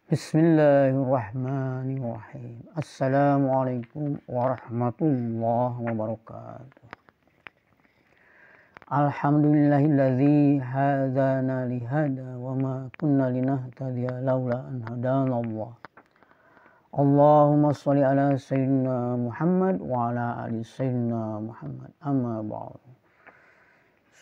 Bismillahirrahmanirrahim. Assalamualaikum warahmatullahi wabarakatuh. Alhamdulillahilladzi hadana lihada wa ma kunna linahtadiya laula an hadanallah. Allahumma sholli ala sayyidina Muhammad wa ala ali sayyidina Muhammad. Amma ba'du.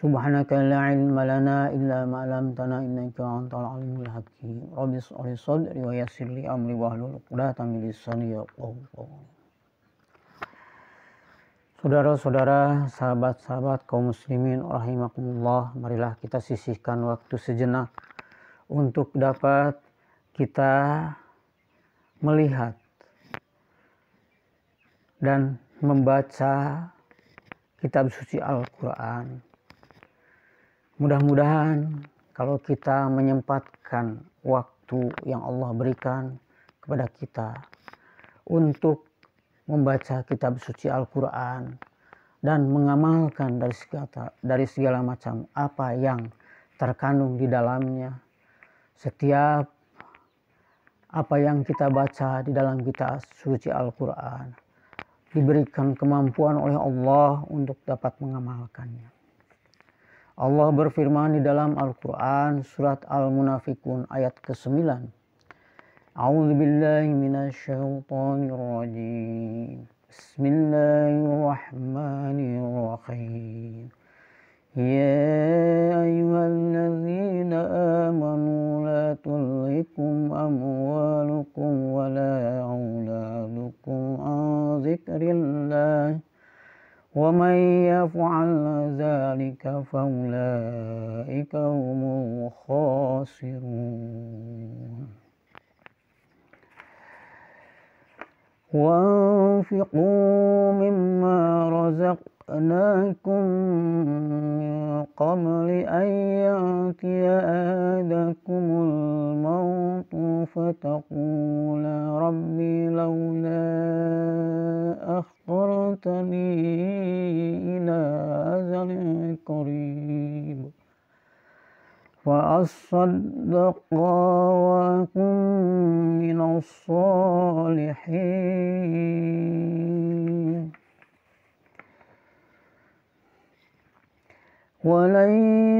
Subhanaka la ilma lana illa ma 'allamtana innaka antal alimul hakim. Rabbi shrah li sadri wa yassir li amri wahlul 'uqdatam min lisani yafqahu qawli. Saudara-saudara, sahabat-sahabat kaum muslimin rahimakumullah, marilah kita sisihkan waktu sejenak untuk dapat kita melihat dan membaca kitab suci Al-Quran. Mudah-mudahan kalau kita menyempatkan waktu yang Allah berikan kepada kita untuk membaca kitab suci Al-Quran dan mengamalkan dari segala macam apa yang terkandung di dalamnya. Setiap apa yang kita baca di dalam kitab suci Al-Quran diberikan kemampuan oleh Allah untuk dapat mengamalkannya. Allah berfirman di dalam Al-Quran surat Al-Munafikun ayat ke-9. A'udzu billahi minasyaitonir rajim. Bismillahirrahmanirrahim. Ya ayyuhalladzina amanu la tulhikum amwalukum wa la auladukum an dzikrillah. وَمَنْ يَفْعَلْ ذَلِكَ فَأُولَئِكَ هُمُ الْخَاسِرُونَ وَأَنْفِقُوا مِمَّا رَزَقْنَاكُمْ مِنْ قَبْلِ أَنْ يَأْتِيَ أَحَدَكُمُ الْمَوْتُ فَتَقُولَ رَبِّ لَوْلَا أَخَّرْتَنِي إِلَى أَجَلٍ قَرِيبٍ فَأَصَّدَّقَ وَأَكُن مِّنَ الصَّالِحِينَ وَلَنْ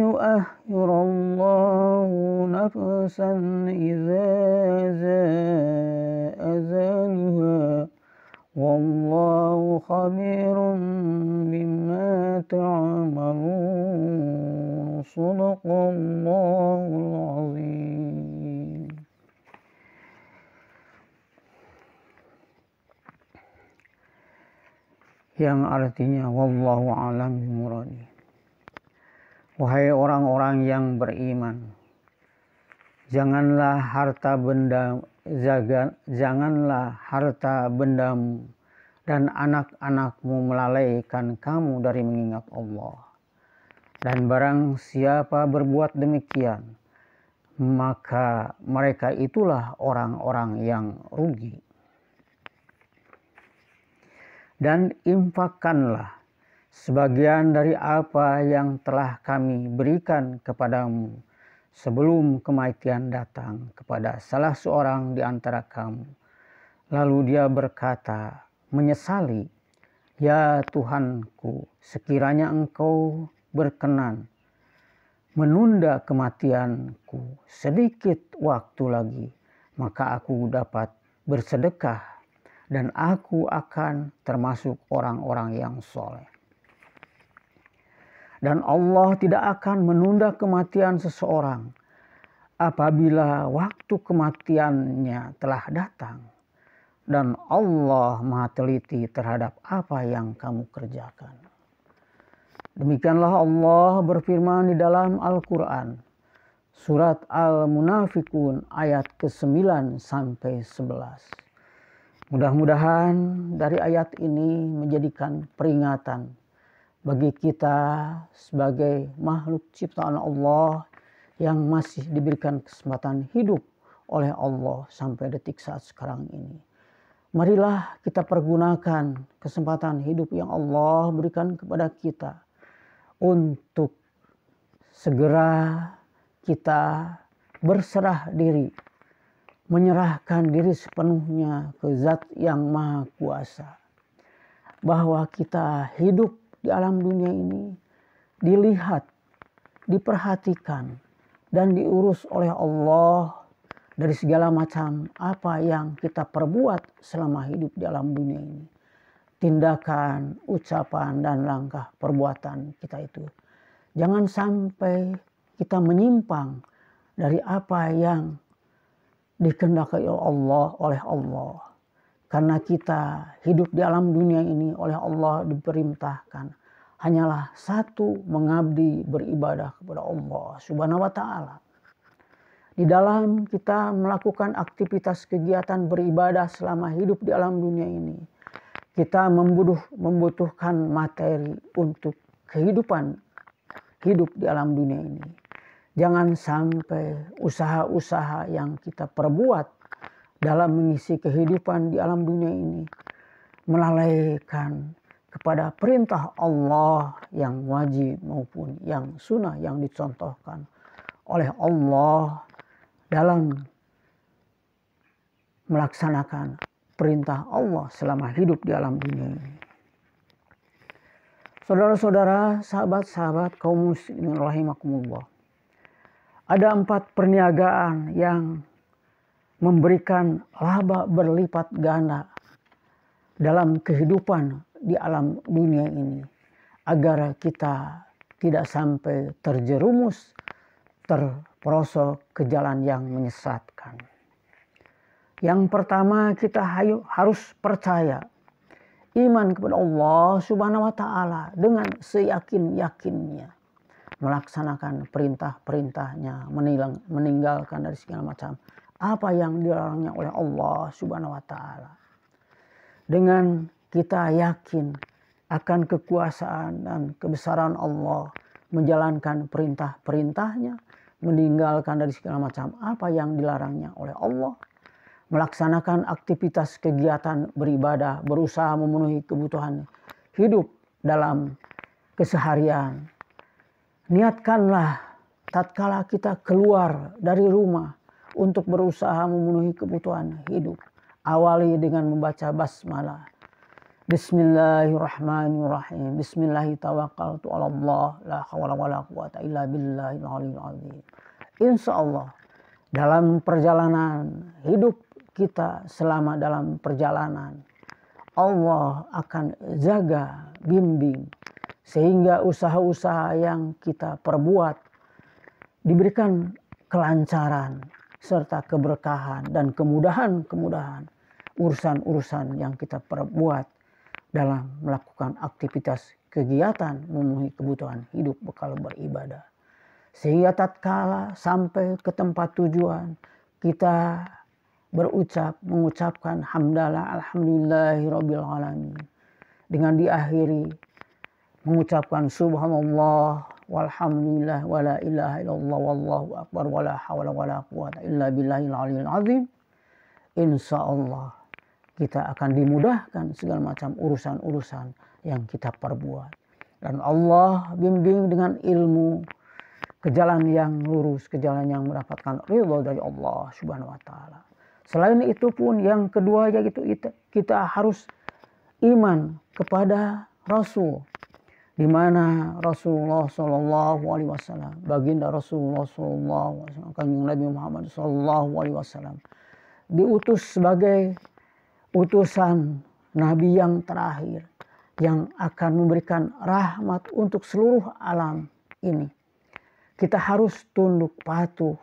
يُؤَخِّرَ اللَّهُ نَفْسًا إِذَا جَاءَ أَجَلُهَا وَاللَّهُ خَبِيرٌ بِمَا تَعْمَلُونَ صَدَقَ اللَّهُ الْعَظِيمُ. Yang artinya wallahu a'lam bimuradi. Wahai orang-orang yang beriman, janganlah harta bendamu dan anak-anakmu melalaikan kamu dari mengingat Allah. Dan barang siapa berbuat demikian, maka mereka itulah orang-orang yang rugi. Dan infakkanlah sebagian dari apa yang telah kami berikan kepadamu sebelum kematian datang kepada salah seorang di antara kamu. Lalu dia berkata, menyesali, ya Tuhanku, sekiranya engkau berkenan menunda kematianku sedikit waktu lagi, maka aku dapat bersedekah dan aku akan termasuk orang-orang yang soleh. Dan Allah tidak akan menunda kematian seseorang apabila waktu kematiannya telah datang. Dan Allah Maha teliti terhadap apa yang kamu kerjakan. Demikianlah Allah berfirman di dalam Al-Quran. Surat Al-Munafikun ayat ke-9 sampai 11. Mudah-mudahan dari ayat ini menjadikan peringatan bagi kita sebagai makhluk ciptaan Allah yang masih diberikan kesempatan hidup oleh Allah sampai detik saat sekarang ini. Marilah kita pergunakan kesempatan hidup yang Allah berikan kepada kita untuk segera kita berserah diri menyerahkan diri sepenuhnya ke Zat yang Maha Kuasa. Bahwa kita hidup di alam dunia ini dilihat, diperhatikan, dan diurus oleh Allah dari segala macam apa yang kita perbuat selama hidup di alam dunia ini. Tindakan, ucapan, dan langkah perbuatan kita itu. Jangan sampai kita menyimpang dari apa yang dikehendaki oleh Allah. Karena kita hidup di alam dunia ini oleh Allah diperintahkan hanyalah satu, mengabdi beribadah kepada Allah Subhanahu wa Ta'ala. Di dalam kita melakukan aktivitas kegiatan beribadah selama hidup di alam dunia ini, kita membutuhkan materi untuk kehidupan hidup di alam dunia ini. Jangan sampai usaha-usaha yang kita perbuat dalam mengisi kehidupan di alam dunia ini melalaikan kepada perintah Allah yang wajib maupun yang sunnah yang dicontohkan oleh Allah dalam melaksanakan perintah Allah selama hidup di alam dunia ini. Saudara-saudara, sahabat-sahabat kaum muslimin rahimakumullah. Ada 4 perniagaan yang memberikan laba berlipat ganda dalam kehidupan di alam dunia ini, agar kita tidak sampai terjerumus, terperosok ke jalan yang menyesatkan. Yang pertama, kita harus percaya, iman kepada Allah Subhanahu wa Ta'ala dengan seyakin-yakinnya, melaksanakan perintah-perintahnya, meninggalkan dari segala macam apa yang dilarangnya oleh Allah Subhanahu wa Ta'ala. Dengan kita yakin akan kekuasaan dan kebesaran Allah, menjalankan perintah-perintahnya, meninggalkan dari segala macam apa yang dilarangnya oleh Allah, melaksanakan aktivitas kegiatan beribadah, berusaha memenuhi kebutuhan hidup dalam keseharian. Niatkanlah tatkala kita keluar dari rumah untuk berusaha memenuhi kebutuhan hidup. Awali dengan membaca basmalah. Bismillahirrahmanirrahim. Bismillahi tawakkaltu ala Allah. La hawla wa la quwata illa billahil aliyil azim. Insya Allah dalam perjalanan hidup kita, selama dalam perjalanan, Allah akan jaga, bimbing, sehingga usaha-usaha yang kita perbuat diberikan kelancaran serta keberkahan dan kemudahan-kemudahan urusan-urusan yang kita perbuat dalam melakukan aktivitas kegiatan memenuhi kebutuhan hidup bekal beribadah. Sehingga tatkala sampai ke tempat tujuan, kita mengucapkan hamdalah alhamdulillahirabbil alamin, dengan diakhiri mengucapkan subhanallah walhamdulillah wala ilaha illallah wallahu akbar wala hawla wala quwata illa billahil aliyil azim. Insya Allah kita akan dimudahkan segala macam urusan-urusan yang kita perbuat, dan Allah bimbing dengan ilmu ke jalan yang lurus, ke jalan yang mendapatkan ridha dari Allah Subhanahu wa Ta'ala. Selain itu pun yang kedua, yaitu kita harus iman kepada Rasul, di mana Rasulullah Shallallahu Alaihi Wasallam, baginda Rasulullah Shallallahu Alaihi Wasallam, kanjeng Nabi Muhammad Shallallahu Alaihi Wasallam, diutus sebagai utusan Nabi yang terakhir, yang akan memberikan rahmat untuk seluruh alam ini. Kita harus tunduk patuh,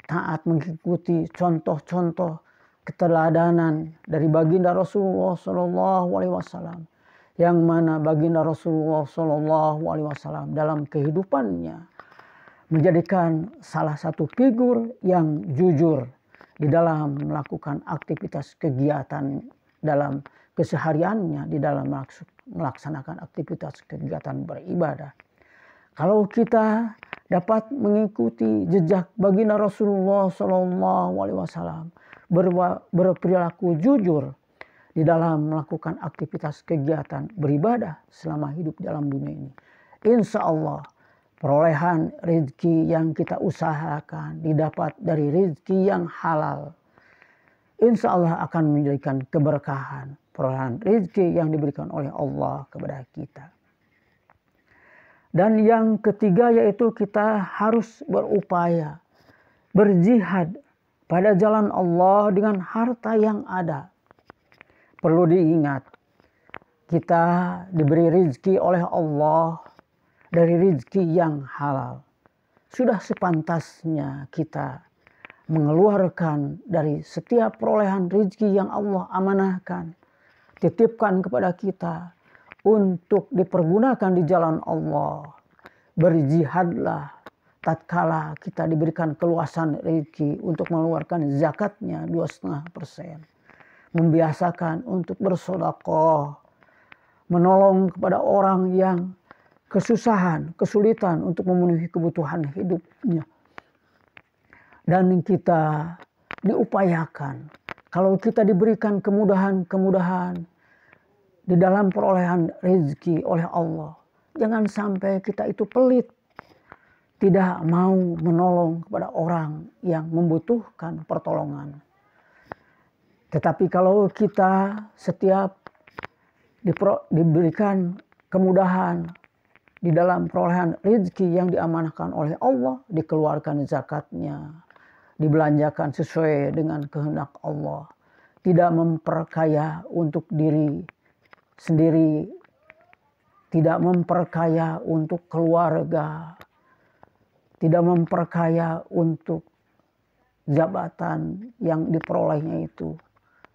taat, mengikuti contoh-contoh keteladanan dari baginda Rasulullah Shallallahu Alaihi Wasallam, yang mana baginda Rasulullah Shallallahu Alaihi Wasallam dalam kehidupannya menjadikan salah satu figur yang jujur di dalam melakukan aktivitas kegiatan dalam kesehariannya, di dalam melaksanakan aktivitas kegiatan beribadah. Kalau kita dapat mengikuti jejak baginda Rasulullah Shallallahu Alaihi Wasallam, berperilaku jujur di dalam melakukan aktivitas kegiatan beribadah selama hidup dalam dunia ini, insya Allah perolehan rezeki yang kita usahakan didapat dari rezeki yang halal, insya Allah akan menjadikan keberkahan perolehan rezeki yang diberikan oleh Allah kepada kita. Dan yang ketiga yaitu kita harus berupaya berjihad pada jalan Allah dengan harta yang ada. Perlu diingat, kita diberi rezeki oleh Allah dari rezeki yang halal. Sudah sepantasnya kita mengeluarkan dari setiap perolehan rezeki yang Allah amanahkan, titipkan kepada kita untuk dipergunakan di jalan Allah. Berjihadlah tatkala kita diberikan keluasan rezeki untuk mengeluarkan zakatnya 2,5%. Membiasakan untuk bersedekah, menolong kepada orang yang kesusahan, kesulitan untuk memenuhi kebutuhan hidupnya. Dan kita diupayakan, kalau kita diberikan kemudahan-kemudahan di dalam perolehan rezeki oleh Allah, jangan sampai kita itu pelit, tidak mau menolong kepada orang yang membutuhkan pertolongan. Tetapi kalau kita setiap diberikan kemudahan di dalam perolehan rezeki yang diamanahkan oleh Allah, dikeluarkan zakatnya, dibelanjakan sesuai dengan kehendak Allah, tidak memperkaya untuk diri sendiri, tidak memperkaya untuk keluarga, tidak memperkaya untuk jabatan yang diperolehnya itu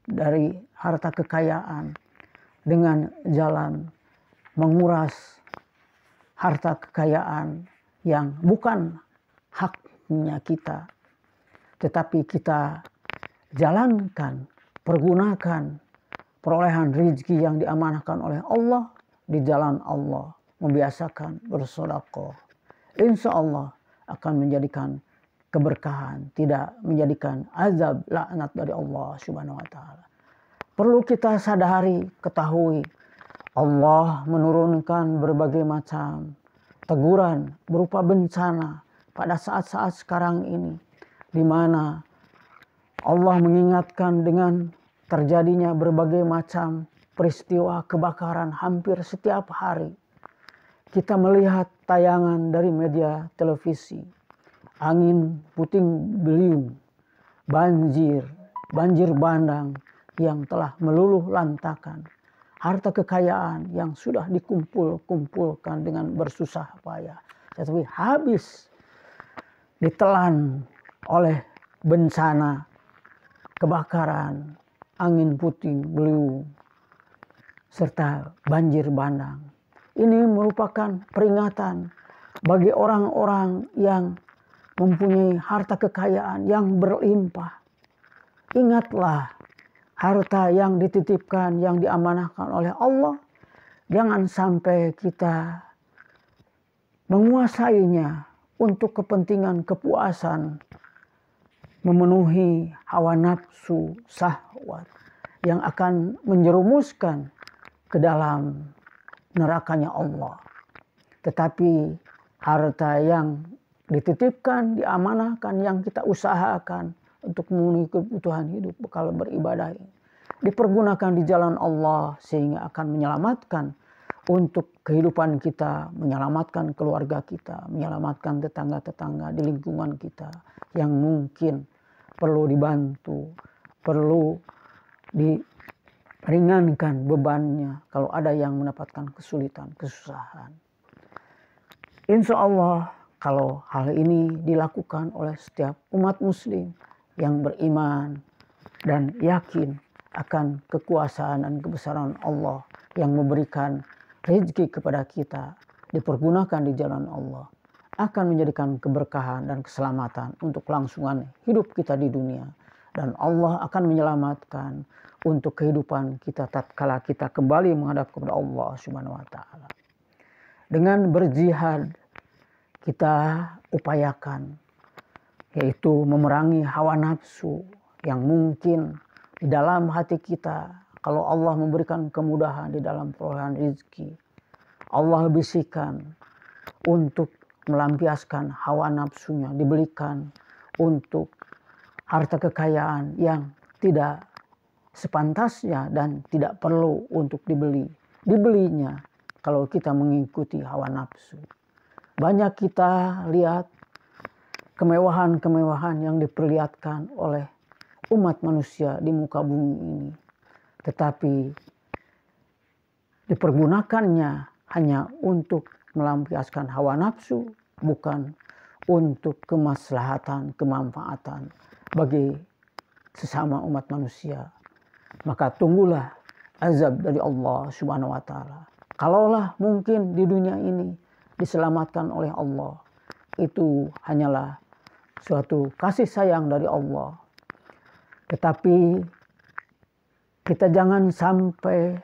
dari harta kekayaan dengan jalan menguras harta kekayaan yang bukan haknya kita, tetapi kita jalankan, pergunakan perolehan rezeki yang diamanahkan oleh Allah di jalan Allah, membiasakan bersedekah. Insya Allah akan menjadikan keberkahan, tidak menjadikan azab laknat dari Allah Subhanahu wa taala. Perlu kita sadari, ketahui, Allah menurunkan berbagai macam teguran berupa bencana pada saat-saat sekarang ini, di mana Allah mengingatkan dengan terjadinya berbagai macam peristiwa kebakaran hampir setiap hari. Kita melihat tayangan dari media televisi, angin puting beliung, banjir bandang yang telah meluluh lantakan harta kekayaan yang sudah dikumpulkan dengan bersusah payah, tetapi habis ditelan oleh bencana kebakaran, angin puting beliung, serta banjir bandang. Ini merupakan peringatan bagi orang-orang yang mempunyai harta kekayaan yang berlimpah. Ingatlah, harta yang dititipkan, yang diamanahkan oleh Allah, jangan sampai kita menguasainya untuk kepentingan kepuasan, memenuhi hawa nafsu syahwat yang akan menjerumuskan ke dalam nerakanya Allah. Tetapi harta yang dititipkan, diamanahkan, yang kita usahakan untuk memenuhi kebutuhan hidup kalau beribadah ini, dipergunakan di jalan Allah sehingga akan menyelamatkan untuk kehidupan kita, menyelamatkan keluarga kita, menyelamatkan tetangga-tetangga di lingkungan kita yang mungkin perlu dibantu, perlu diringankan bebannya kalau ada yang mendapatkan kesulitan, kesusahan. Insya Allah kalau hal ini dilakukan oleh setiap umat muslim yang beriman dan yakin akan kekuasaan dan kebesaran Allah yang memberikan rezeki kepada kita, dipergunakan di jalan Allah, akan menjadikan keberkahan dan keselamatan untuk kelangsungan hidup kita di dunia. Dan Allah akan menyelamatkan untuk kehidupan kita tatkala kita kembali menghadap kepada Allah Subhanahu wa taala. Dengan berjihad kita upayakan, yaitu memerangi hawa nafsu yang mungkin di dalam hati kita. Kalau Allah memberikan kemudahan di dalam perolehan rezeki, Allah bisikan untuk melampiaskan hawa nafsunya, dibelikan untuk harta kekayaan yang tidak sepantasnya dan tidak perlu untuk dibelinya kalau kita mengikuti hawa nafsu. Banyak kita lihat kemewahan-kemewahan yang diperlihatkan oleh umat manusia di muka bumi ini, tetapi dipergunakannya hanya untuk melampiaskan hawa nafsu, bukan untuk kemaslahatan, kemanfaatan bagi sesama umat manusia. Maka tunggulah azab dari Allah Subhanahu wa taala. Kalaulah mungkin di dunia ini diselamatkan oleh Allah, itu hanyalah suatu kasih sayang dari Allah. Tetapi kita jangan sampai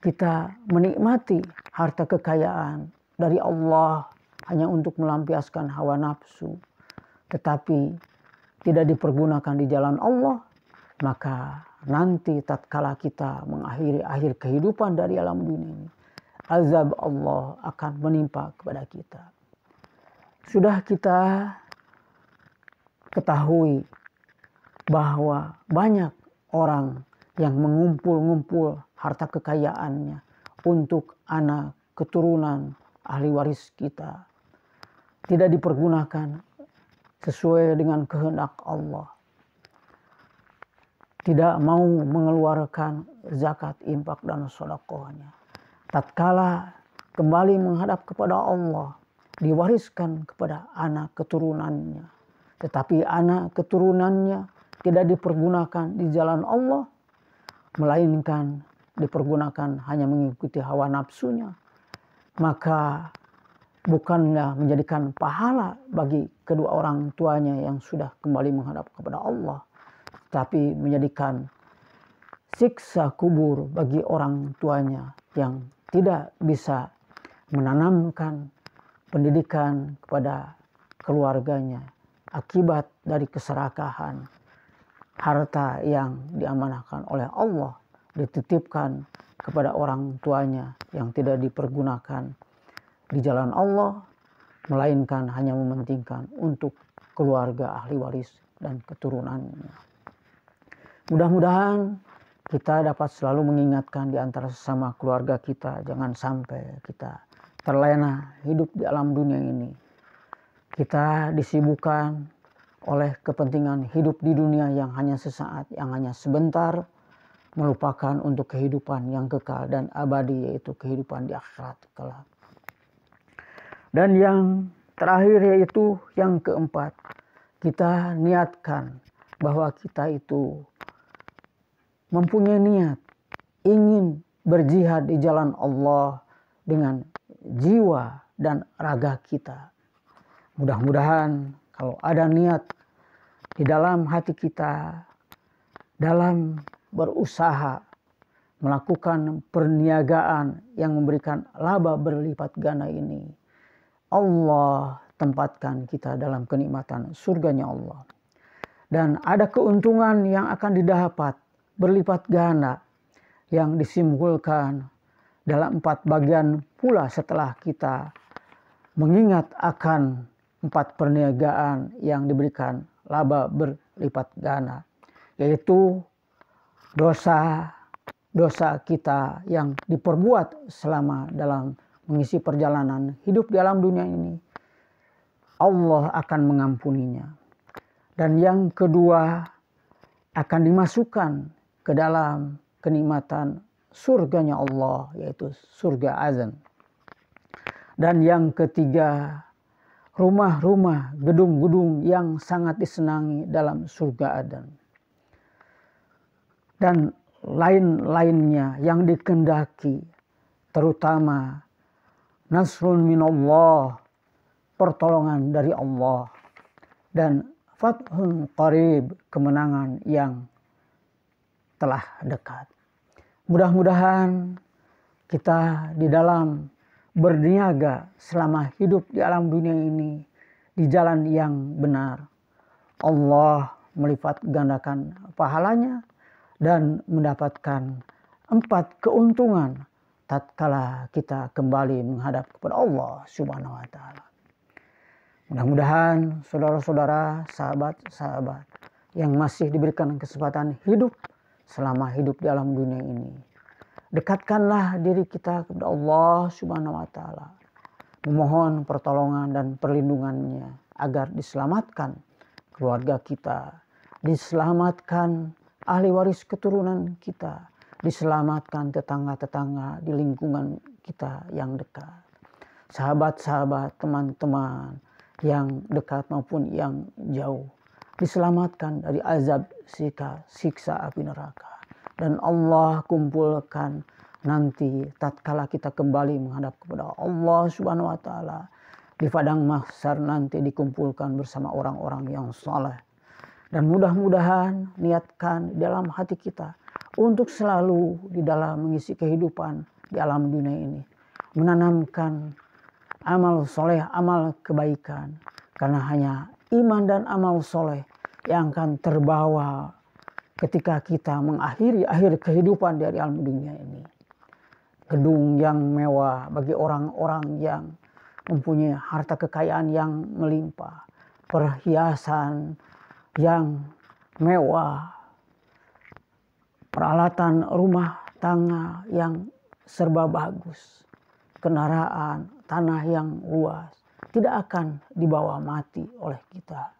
kita menikmati harta kekayaan dari Allah hanya untuk melampiaskan hawa nafsu, tetapi tidak dipergunakan di jalan Allah, maka nanti tatkala kita mengakhiri akhir kehidupan dari alam dunia ini, azab Allah akan menimpa kepada kita. Sudah kita ketahui bahwa banyak orang yang mengumpul-ngumpul harta kekayaannya untuk anak keturunan ahli waris kita, tidak dipergunakan sesuai dengan kehendak Allah, tidak mau mengeluarkan zakat, infak, dan sedekahnya. Tatkala kembali menghadap kepada Allah, diwariskan kepada anak keturunannya, tetapi anak keturunannya tidak dipergunakan di jalan Allah, melainkan dipergunakan hanya mengikuti hawa nafsunya, maka bukanlah menjadikan pahala bagi kedua orang tuanya yang sudah kembali menghadap kepada Allah, tapi menjadikan siksa kubur bagi orang tuanya yang tidak bisa menanamkan pendidikan kepada keluarganya akibat dari keserakahan harta yang diamanahkan oleh Allah, dititipkan kepada orang tuanya yang tidak dipergunakan di jalan Allah, melainkan hanya mementingkan untuk keluarga ahli waris dan keturunannya. Mudah-mudahan kita dapat selalu mengingatkan di antara sesama keluarga kita, jangan sampai kita terlena hidup di alam dunia ini. Kita disibukkan oleh kepentingan hidup di dunia yang hanya sesaat, yang hanya sebentar, melupakan untuk kehidupan yang kekal dan abadi, yaitu kehidupan di akhirat kelak. Dan yang terakhir, yaitu yang keempat, kita niatkan bahwa kita itu mempunyai niat ingin berjihad di jalan Allah dengan jiwa dan raga kita. Mudah-mudahan kalau ada niat di dalam hati kita dalam berusaha melakukan perniagaan yang memberikan laba berlipat ganda ini, Allah tempatkan kita dalam kenikmatan surganya Allah. Dan ada keuntungan yang akan didapat berlipat ganda yang disimpulkan dalam 4 bagian pula setelah kita mengingat akan 4 perniagaan yang diberikan laba berlipat ganda, yaitu dosa kita yang diperbuat selama dalam mengisi perjalanan hidup di alam dunia ini, Allah akan mengampuninya. Dan yang kedua, akan dimasukkan ke dalam kenikmatan surganya Allah, yaitu surga azan. Dan yang ketiga, rumah-rumah, gedung-gedung yang sangat disenangi dalam surga Adan. Dan lain-lainnya yang dikehendaki, terutama nasrun minallah, pertolongan dari Allah, dan fathun qarib, kemenangan yang telah dekat. Mudah-mudahan kita di dalam berniaga selama hidup di alam dunia ini di jalan yang benar, Allah melipat gandakan pahalanya dan mendapatkan 4 keuntungan tatkala kita kembali menghadap kepada Allah Subhanahu wa taala. Mudah-mudahan saudara-saudara, sahabat-sahabat yang masih diberikan kesempatan hidup selama hidup di alam dunia ini. Dekatkanlah diri kita kepada Allah Subhanahu wa Ta'ala, memohon pertolongan dan perlindungannya agar diselamatkan keluarga kita, diselamatkan ahli waris keturunan kita, diselamatkan tetangga-tetangga di lingkungan kita yang dekat, sahabat-sahabat, teman-teman yang dekat maupun yang jauh, diselamatkan dari azab siksa api neraka. Dan Allah kumpulkan nanti tatkala kita kembali menghadap kepada Allah Subhanahu wa Ta'ala di padang mahsyar, nanti dikumpulkan bersama orang-orang yang saleh. Dan mudah-mudahan niatkan dalam hati kita untuk selalu di dalam mengisi kehidupan di alam dunia ini, menanamkan amal soleh, amal kebaikan, karena hanya iman dan amal soleh yang akan terbawa ketika kita mengakhiri akhir kehidupan dari alam dunia ini. Gedung yang mewah bagi orang-orang yang mempunyai harta kekayaan yang melimpah, perhiasan yang mewah, peralatan rumah tangga yang serba bagus, kendaraan, tanah yang luas, tidak akan dibawa mati oleh kita,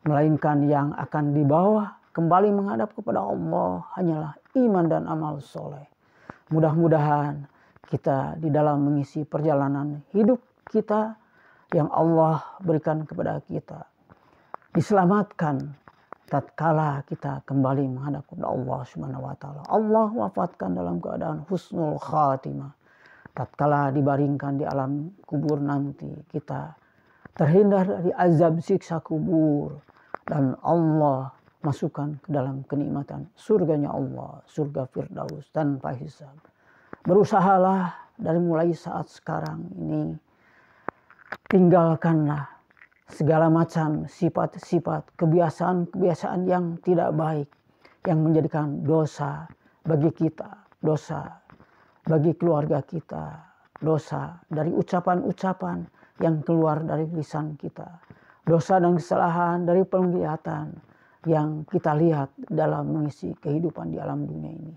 melainkan yang akan dibawa kembali menghadap kepada Allah hanyalah iman dan amal soleh. Mudah-mudahan kita di dalam mengisi perjalanan hidup kita yang Allah berikan kepada kita, diselamatkan tatkala kita kembali menghadap kepada Allah Subhanahu wa Ta'ala. Allah wafatkan dalam keadaan husnul khatimah. Tatkala dibaringkan di alam kubur nanti, kita terhindar dari azab siksa kubur, dan Allah masukkan ke dalam kenikmatan surganya Allah, surga Firdaus tanpa hisab. Berusahalah dari mulai saat sekarang ini, tinggalkanlah segala macam sifat-sifat, kebiasaan-kebiasaan yang tidak baik, yang menjadikan dosa bagi kita, dosa bagi keluarga kita, dosa dari ucapan-ucapan yang keluar dari lisan kita, dosa dan kesalahan dari penglihatan yang kita lihat dalam mengisi kehidupan di alam dunia ini,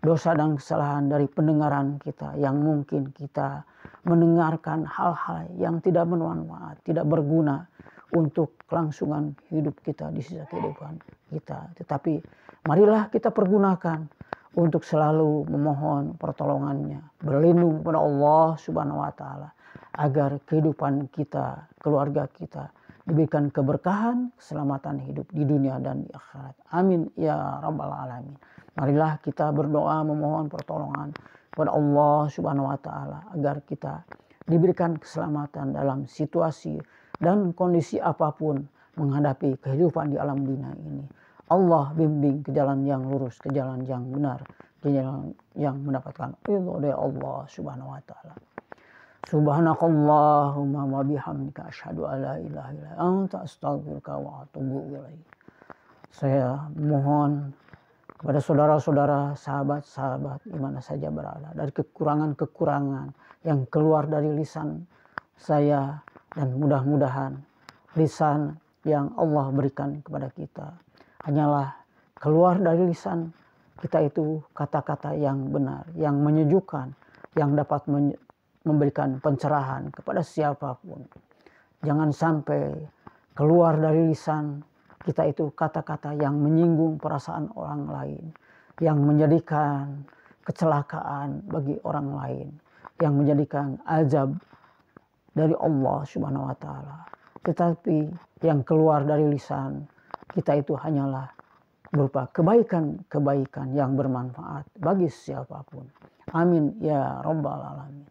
dosa dan kesalahan dari pendengaran kita yang mungkin kita mendengarkan hal-hal yang tidak bermanfaat, tidak berguna untuk kelangsungan hidup kita di sisa kehidupan kita. Tetapi marilah kita pergunakan untuk selalu memohon pertolongannya, berlindung kepada Allah Subhanahu wa Ta'ala, agar kehidupan kita, keluarga kita diberikan keberkahan, keselamatan hidup di dunia dan di akhirat. Amin ya rabbal alamin. Marilah kita berdoa memohon pertolongan kepada Allah Subhanahu wa Ta'ala agar kita diberikan keselamatan dalam situasi dan kondisi apapun menghadapi kehidupan di alam dunia ini. Allah bimbing ke jalan yang lurus, ke jalan yang benar, ke jalan yang mendapatkan ridho dari Allah Subhanahu wa Ta'ala. Subhanakallahumma wa bihamdika asyhadu an la ilaha illa anta astaghfiruka wa atubu ilaik. Saya mohon kepada saudara-saudara, sahabat-sahabat di mana saja berada, dari kekurangan-kekurangan yang keluar dari lisan saya, dan mudah-mudahan lisan yang Allah berikan kepada kita hanyalah keluar dari lisan kita itu kata-kata yang benar, yang menyejukkan, yang dapat memberikan pencerahan kepada siapapun. Jangan sampai keluar dari lisan kita itu kata-kata yang menyinggung perasaan orang lain, yang menjadikan kecelakaan bagi orang lain, yang menjadikan azab dari Allah Subhanahu wa Ta'ala. Tetapi yang keluar dari lisan kita itu hanyalah berupa kebaikan-kebaikan yang bermanfaat bagi siapapun. Amin ya rabbal alamin.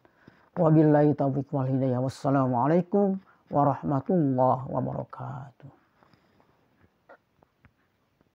Wabillahi taufiq wal hidayah. Wassalamualaikum warahmatullahi wabarakatuh.